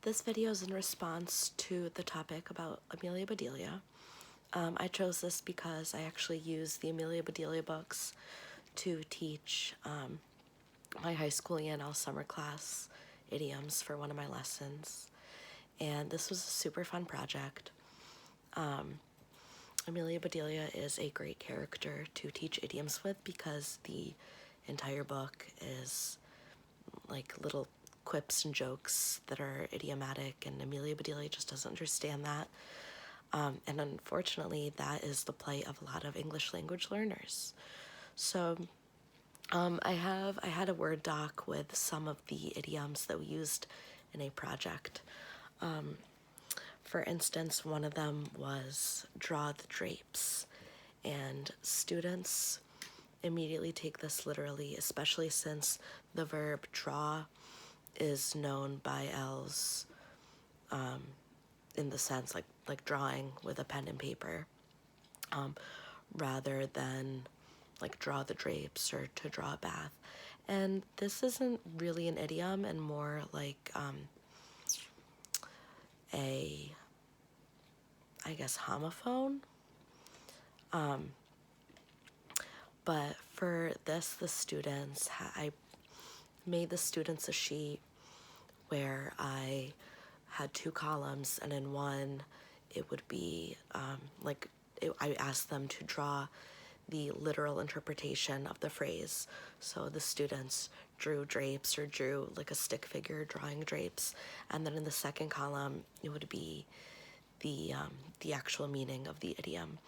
This video is in response to the topic about Amelia Bedelia. I chose this because I actually use the Amelia Bedelia books to teach my high school ENL summer class idioms for one of my lessons. And this was a super fun project. Amelia Bedelia is a great character to teach idioms with because the entire book is like little quips and jokes that are idiomatic, and Amelia Bedelia just doesn't understand that. And unfortunately, that is the plight of a lot of English language learners. So I had a Word doc with some of the idioms that we used in a project. For instance, one of them was draw the drapes, and students immediately take this literally, especially since the verb draw is known by L's in the sense like drawing with a pen and paper, rather than like draw the drapes or to draw a bath. And this isn't really an idiom and more like I guess homophone. But for this, the students, I made the students a sheet where I had two columns, and in one it would be I asked them to draw the literal interpretation of the phrase. So the students drew drapes or drew like a stick figure drawing drapes, and then in the second column it would be the actual meaning of the idiom.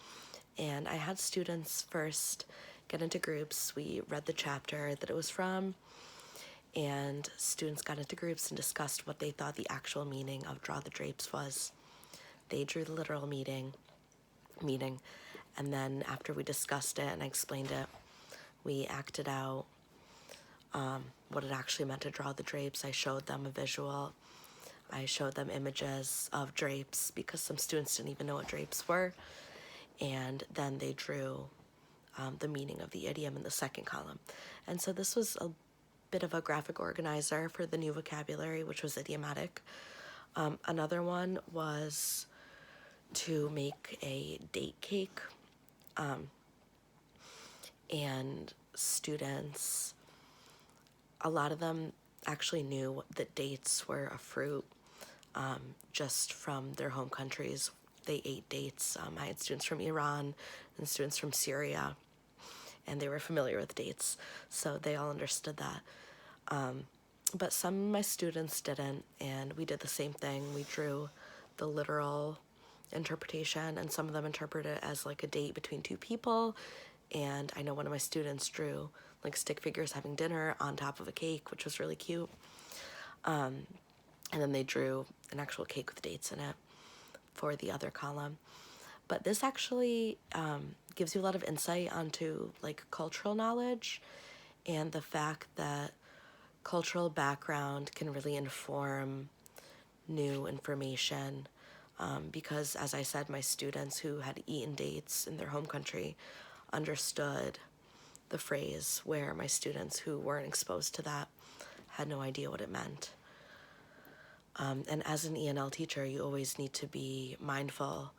And I had students first get into groups. We read the chapter that it was from, and students got into groups and discussed what they thought the actual meaning of draw the drapes was. They drew the literal meaning, and then after we discussed it and I explained it, we acted out what it actually meant to draw the drapes. I showed them a visual. I showed them images of drapes because some students didn't even know what drapes were, and then they drew the meaning of the idiom in the second column. And so this was a bit of a graphic organizer for the new vocabulary, which was idiomatic. Another one was to make a date cake, and students, a lot of them actually knew that dates were a fruit just from their home countries. They ate dates. I had students from Iran and students from Syria, and they were familiar with dates, so they all understood that. But some of my students didn't, and we did the same thing. We drew the literal interpretation, and some of them interpreted it as like a date between two people. And I know one of my students drew like stick figures having dinner on top of a cake, which was really cute. And then they drew an actual cake with dates in it for the other column. But this actually gives you a lot of insight onto like cultural knowledge and the fact that cultural background can really inform new information, because as I said, my students who had eaten dates in their home country understood the phrase, where my students who weren't exposed to that had no idea what it meant. And as an ENL teacher, you always need to be mindful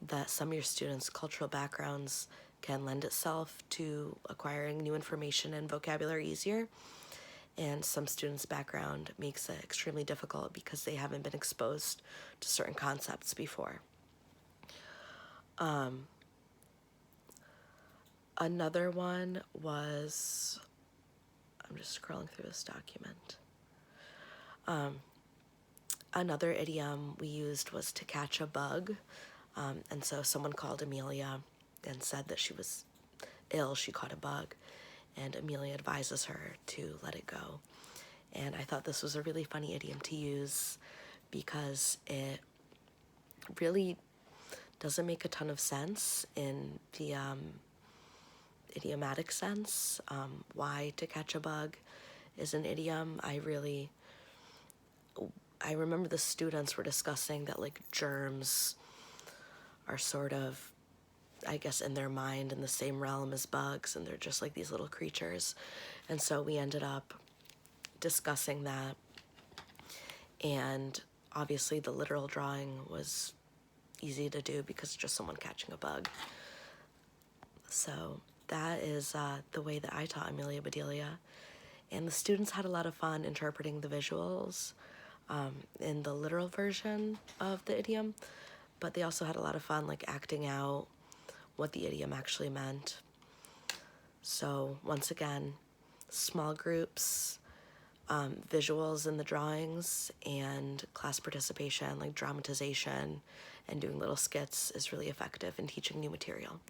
that some of your students' cultural backgrounds can lend itself to acquiring new information and vocabulary easier, and some students' background makes it extremely difficult because they haven't been exposed to certain concepts before. Another one was, I'm just scrolling through this document. Another idiom we used was to catch a bug. And so someone called Amelia and said that she was ill, she caught a bug, and Amelia advises her to let it go. And I thought this was a really funny idiom to use because it really doesn't make a ton of sense in the idiomatic sense. Why to catch a bug is an idiom. I remember the students were discussing that like germs are sort of, I guess, in their mind in the same realm as bugs, and they're just like these little creatures. And so we ended up discussing that, and obviously the literal drawing was easy to do because it's just someone catching a bug. So that is the way that I taught Amelia Bedelia. And the students had a lot of fun interpreting the visuals in the literal version of the idiom, but they also had a lot of fun like acting out what the idiom actually meant. So once again, small groups, visuals in the drawings, and class participation, like dramatization and doing little skits, is really effective in teaching new material.